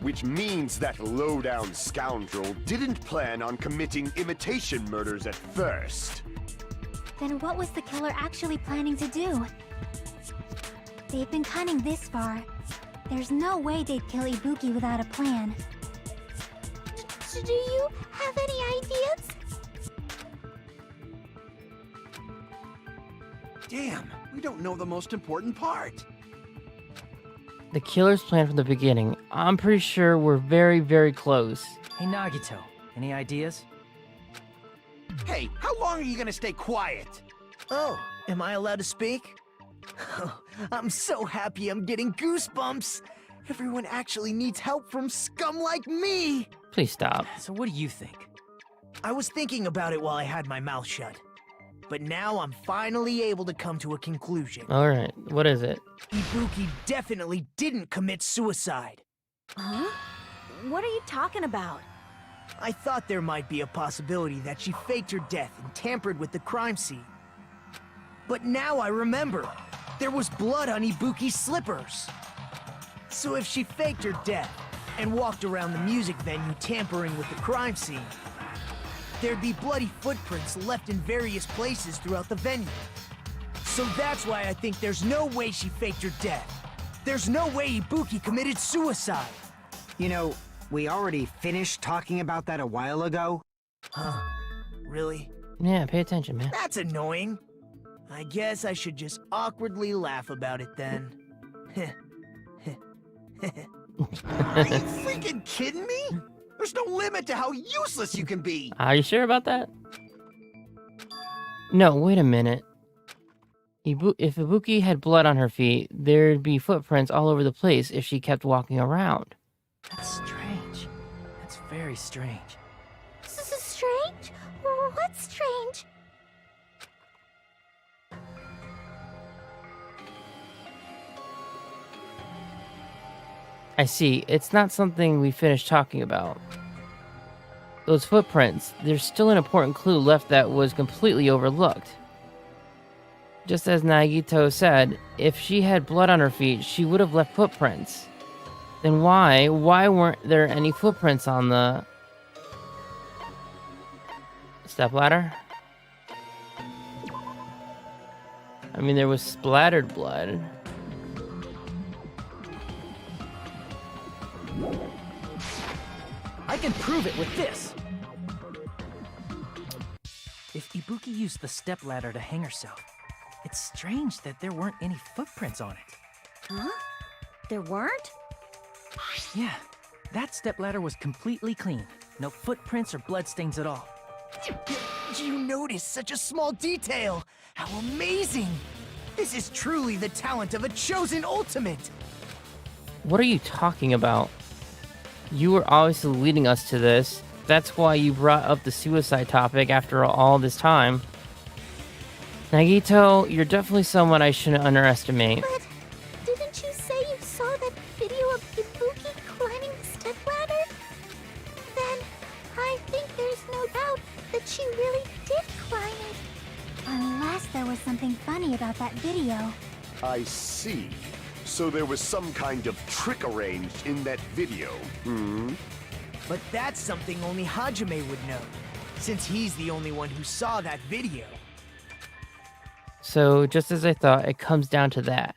Which means that low-down scoundrel didn't plan on committing imitation murders at first. Then what was the killer actually planning to do? They've been cunning this far. There's no way they'd kill Ibuki without a plan. Do you have any ideas? Damn, we don't know the most important part. The killer's plan from the beginning. I'm pretty sure we're very, very close. Hey Nagito, any ideas? Hey, how long are you gonna stay quiet? Oh, am I allowed to speak? I'm so happy I'm getting goosebumps. Everyone actually needs help from scum like me. Please stop. So what do you think? I was thinking about it while I had my mouth shut. But now I'm finally able to come to a conclusion. Alright, what is it? Ibuki definitely didn't commit suicide. Huh? What are you talking about? I thought there might be a possibility that she faked her death and tampered with the crime scene. But now I remember, there was blood on Ibuki's slippers. So if she faked her death and walked around the music venue tampering with the crime scene, there'd be bloody footprints left in various places throughout the venue. So that's why I think there's no way she faked her death. There's no way Ibuki committed suicide. You know, we already finished talking about that a while ago. Huh? Really? Yeah, pay attention, man. That's annoying. I guess I should just awkwardly laugh about it then. Are you freaking kidding me? There's no limit to how useless you can be. Are you sure about that? No, wait a minute. If Ibuki had blood on her feet, there'd be footprints all over the place if she kept walking around. That's strange. That's very strange. This is strange? What's strange? I see. It's not something we finished talking about. Those footprints, there's still an important clue left that was completely overlooked. Just as Nagito said, if she had blood on her feet, she would have left footprints. Then why weren't there any footprints on the stepladder? I mean, there was splattered blood. I can prove it with this! If Ibuki used the stepladder to hang herself, it's strange that there weren't any footprints on it. Huh? There weren't? Yeah, that stepladder was completely clean. No footprints or bloodstains at all. You noticed such a small detail! How amazing! This is truly the talent of a chosen ultimate! What are you talking about? You were obviously leading us to this. That's why you brought up the suicide topic after all this time. Nagito, you're definitely someone I shouldn't underestimate. But didn't you say you saw that video of Ibuki climbing the stepladder? Then I think there's no doubt that she really did climb it. Unless there was something funny about that video. I see. So there was some kind of trick arranged in that video, But that's something only Hajime would know, since he's the only one who saw that video. So, just as I thought, it comes down to that.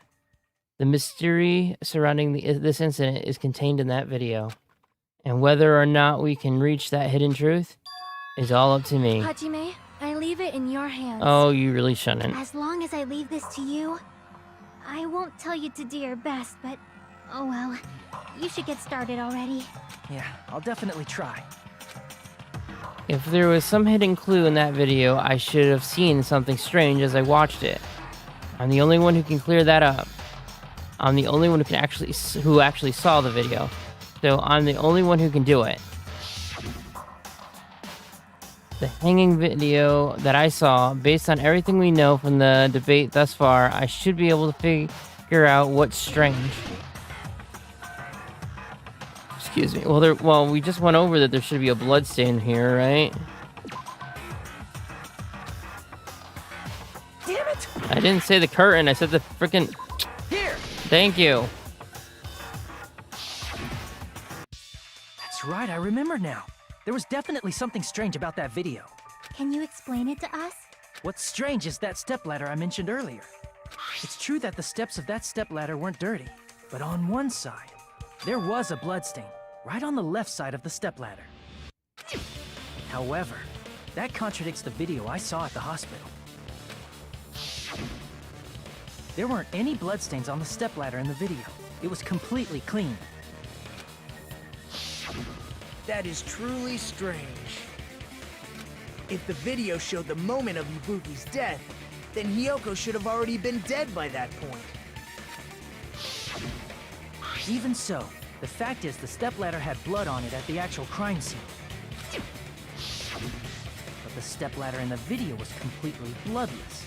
The mystery surrounding this incident is contained in that video. And whether or not we can reach that hidden truth is all up to me. Hajime, I leave it in your hands. Oh, you really shouldn't. As long as I leave this to you, I won't tell you to do your best, but oh well. You should get started already. Yeah, I'll definitely try. If there was some hidden clue in that video, I should have seen something strange as I watched it. I'm the only one who can clear that up. I'm the only one who actually saw the video. So I'm the only one who can do it. The hanging video that I saw, based on everything we know from the debate thus far, I should be able to figure out what's strange. Excuse me. Well, we just went over that there should be a bloodstain here, right? Damn it! I didn't say the curtain. I said the freaking. Here! Thank you. That's right, I remember now. There was definitely something strange about that video. Can you explain it to us? What's strange is that stepladder I mentioned earlier. It's true that the steps of that stepladder weren't dirty, but on one side, there was a bloodstain, right on the left side of the stepladder. However, that contradicts the video I saw at the hospital. There weren't any bloodstains on the stepladder in the video. It was completely clean. That is truly strange. If the video showed the moment of Ibuki's death, then Hiyoko should have already been dead by that point. Even so, the fact is the stepladder had blood on it at the actual crime scene. But the stepladder in the video was completely bloodless.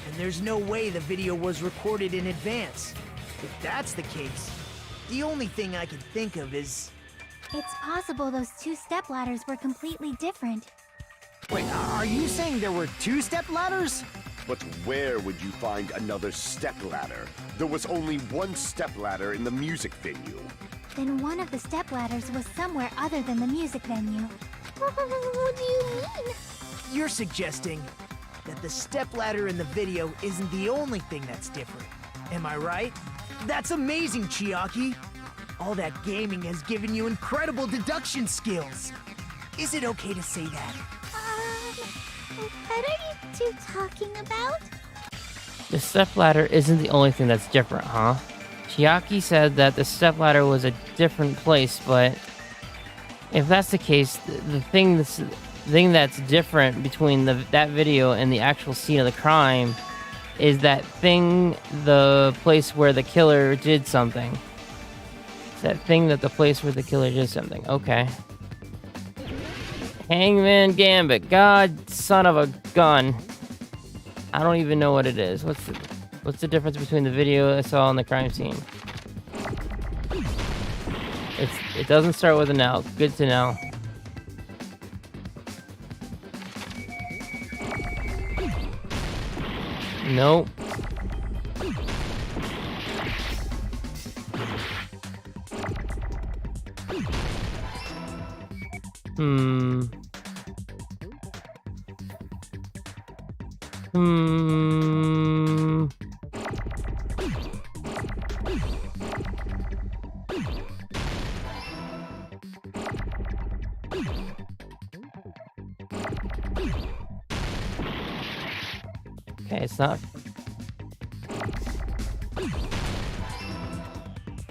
And there's no way the video was recorded in advance. If that's the case, the only thing I can think of is... It's possible those two stepladders were completely different. Wait, are you saying there were two stepladders? But where would you find another stepladder? There was only one stepladder in the music venue. Then one of the stepladders was somewhere other than the music venue. What do you mean? You're suggesting that the stepladder in the video isn't the only thing that's different. Am I right? That's amazing, Chiaki! All that gaming has given you incredible deduction skills. Is it okay to say that? What are you two talking about? The stepladder isn't the only thing that's different, huh? Chiaki said that the stepladder was a different place, but if that's the case, the thing that's different between that video and the actual scene of the crime is that thing, the place where the killer did something. It's that thing that the place where the killer did something. Okay. Hangman Gambit. God, son of a gun. I don't even know what it is. What's the difference between the video I saw and the crime scene? It doesn't start with an L. Good to know. Nope. Okay, it's not.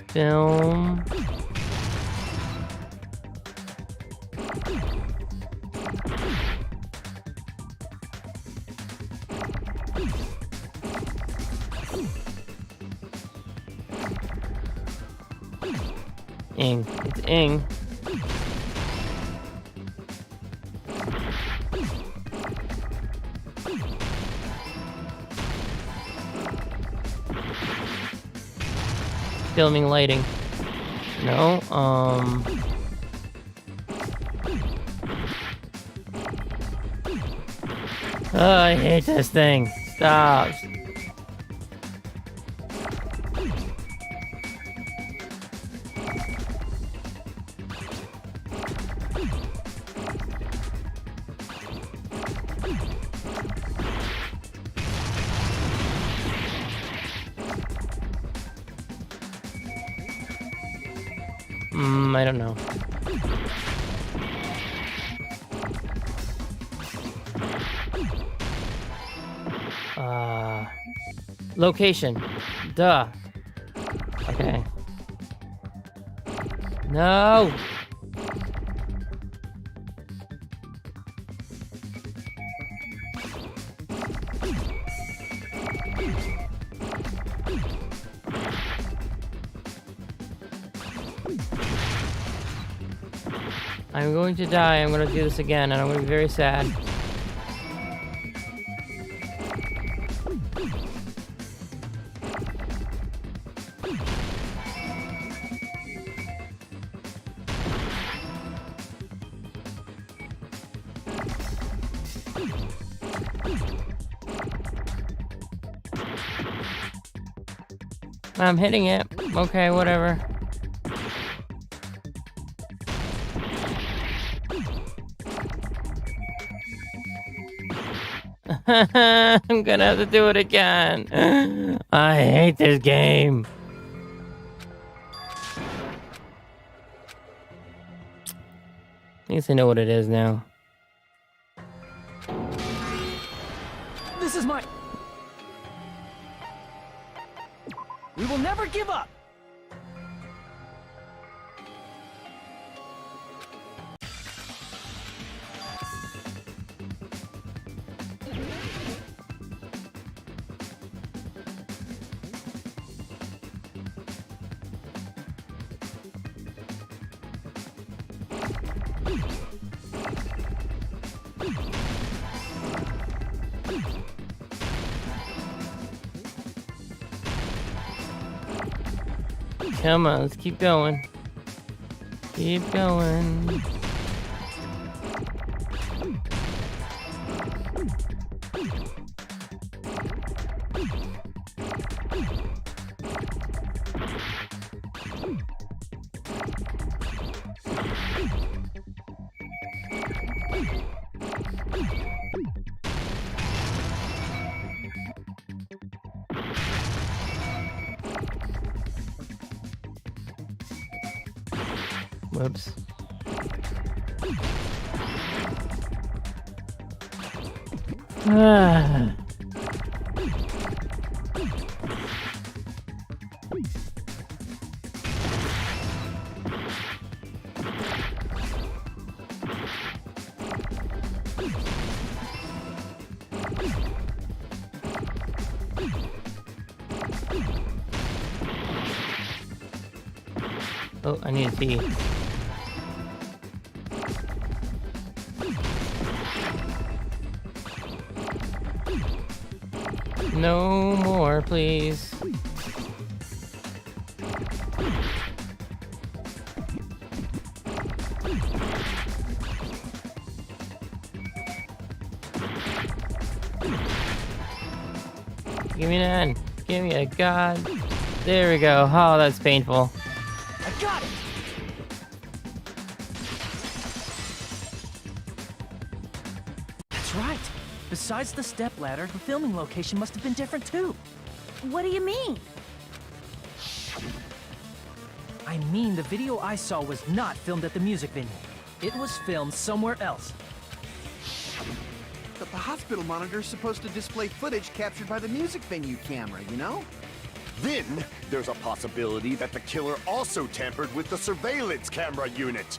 Film. Ing. It's ing. Filming lighting. No, oh, I hate this thing. Stop. I don't know. Location. Duh. Okay. No! I'm going to die. I'm going to do this again, and I'm going to be very sad. I'm hitting it. Okay, whatever. I'm gonna have to do it again. I hate this game. At least I know what it is now. This is my... We will never give up! Come on, let's keep going. Keep going. Whoops. Ah. Oh, I need to see. No more, please. Give me an end. Give me a god. There we go. Oh, that's painful. I got it! That's right. Besides the stepladder, the filming location must have been different too. What do you mean? I mean, the video I saw was not filmed at the music venue. It was filmed somewhere else. But the hospital monitor's supposed to display footage captured by the music venue camera, you know? Then, there's a possibility that the killer also tampered with the surveillance camera unit.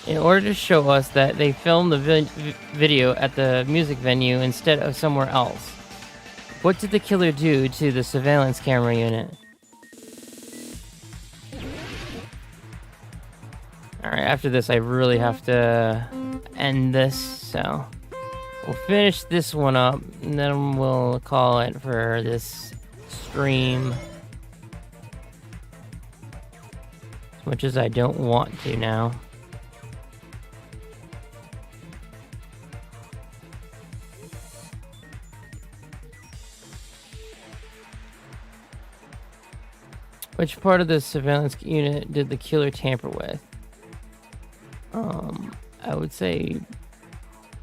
In order to show us that they filmed the video at the music venue instead of somewhere else, what did the killer do to the surveillance camera unit? Alright, after this I really have to end this, so we'll finish this one up, and then we'll call it for this stream. As much as I don't want to now. Which part of the surveillance unit did the killer tamper with? I would say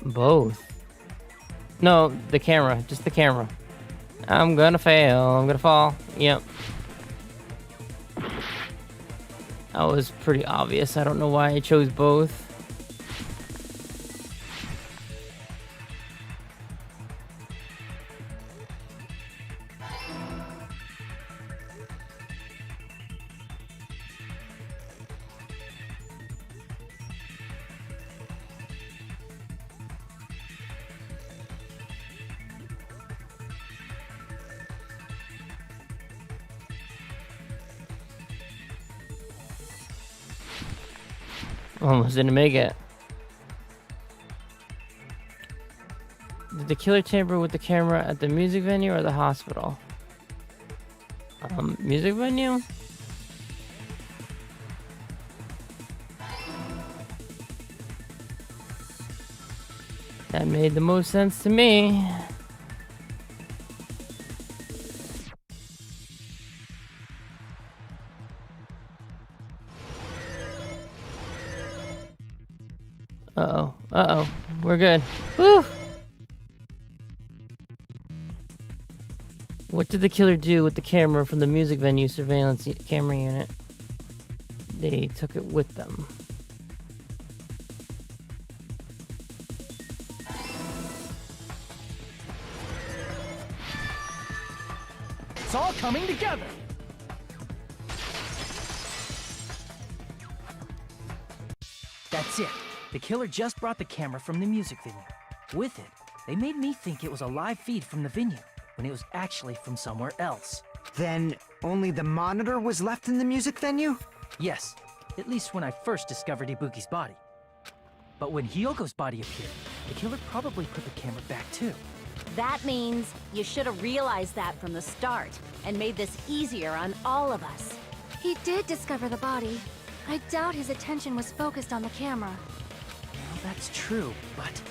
both. No, the camera, just the camera. I'm gonna fail, I'm gonna fall. Yep. That was pretty obvious. I don't know why I chose both. Almost didn't make it. Did the killer tamper with the camera at the music venue or the hospital? Music venue? That made the most sense to me. Uh-oh. Uh-oh. We're good. Woo! What did the killer do with the camera from the music venue surveillance camera unit? They took it with them. It's all coming together. That's it. The killer just brought the camera from the music venue. With it, they made me think it was a live feed from the venue, when it was actually from somewhere else. Then only the monitor was left in the music venue? Yes, at least when I first discovered Ibuki's body. But when Hyogo's body appeared, the killer probably put the camera back too. That means you should have realized that from the start and made this easier on all of us. He did discover the body. I doubt his attention was focused on the camera. Well, that's true, but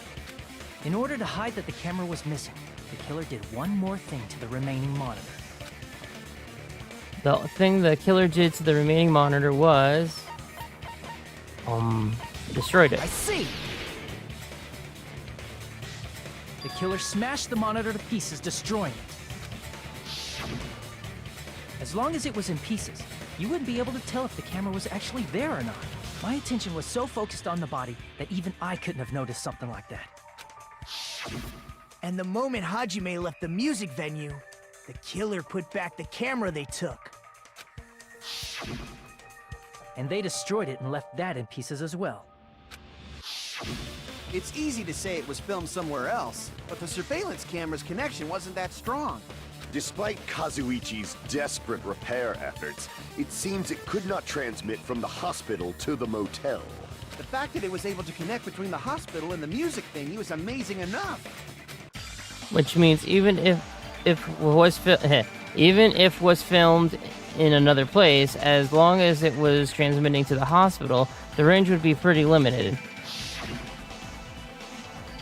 in order to hide that the camera was missing, the killer did one more thing to the remaining monitor. The thing the killer did to the remaining monitor was... destroyed it. I see! The killer smashed the monitor to pieces, destroying it. As long as it was in pieces, you wouldn't be able to tell if the camera was actually there or not. My attention was so focused on the body that even I couldn't have noticed something like that. And the moment Hajime left the music venue, the killer put back the camera they took. And they destroyed it and left that in pieces as well. It's easy to say it was filmed somewhere else, but the surveillance camera's connection wasn't that strong. Despite Kazuichi's desperate repair efforts, it seems it could not transmit from the hospital to the motel. The fact that it was able to connect between the hospital and the music venue is amazing enough. Which means even if was filmed in another place, as long as it was transmitting to the hospital, the range would be pretty limited.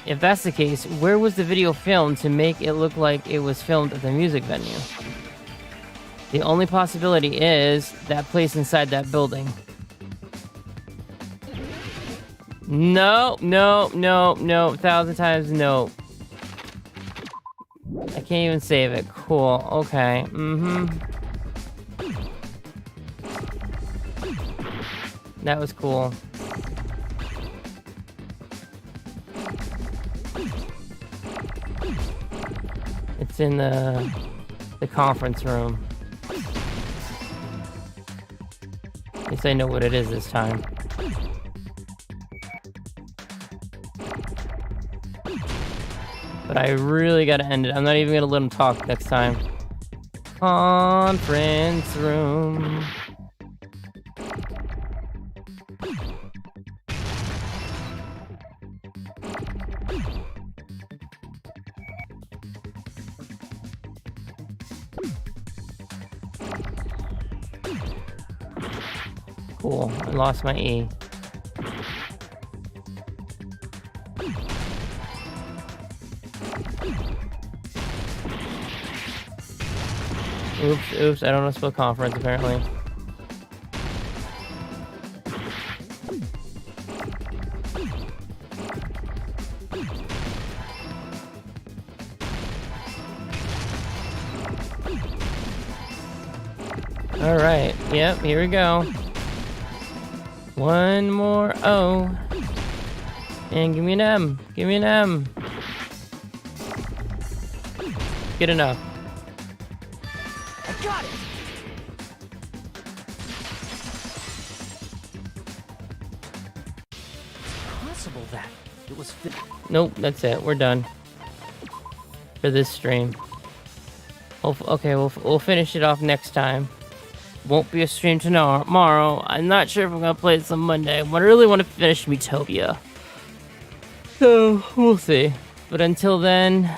If that's the case, where was the video filmed to make it look like it was filmed at the music venue? The only possibility is that place inside that building. No, 1,000 times no. I can't even save it. Cool, okay, That was cool. It's in the conference room. At least I know what it is this time. But I really gotta end it. I'm not even gonna let him talk next time. Conference room. Cool, I lost my E. Oops, I don't know spell conference apparently. Alright, yep, here we go. One more O. And give me an M. Give me an M. Good enough. I got it! It's possible that it was Nope, that's it. We're done. For this stream. Okay, we'll finish it off next time. Won't be a stream tomorrow. I'm not sure if I'm gonna play this on Monday. I really want to finish Metopia. So, we'll see. But until then,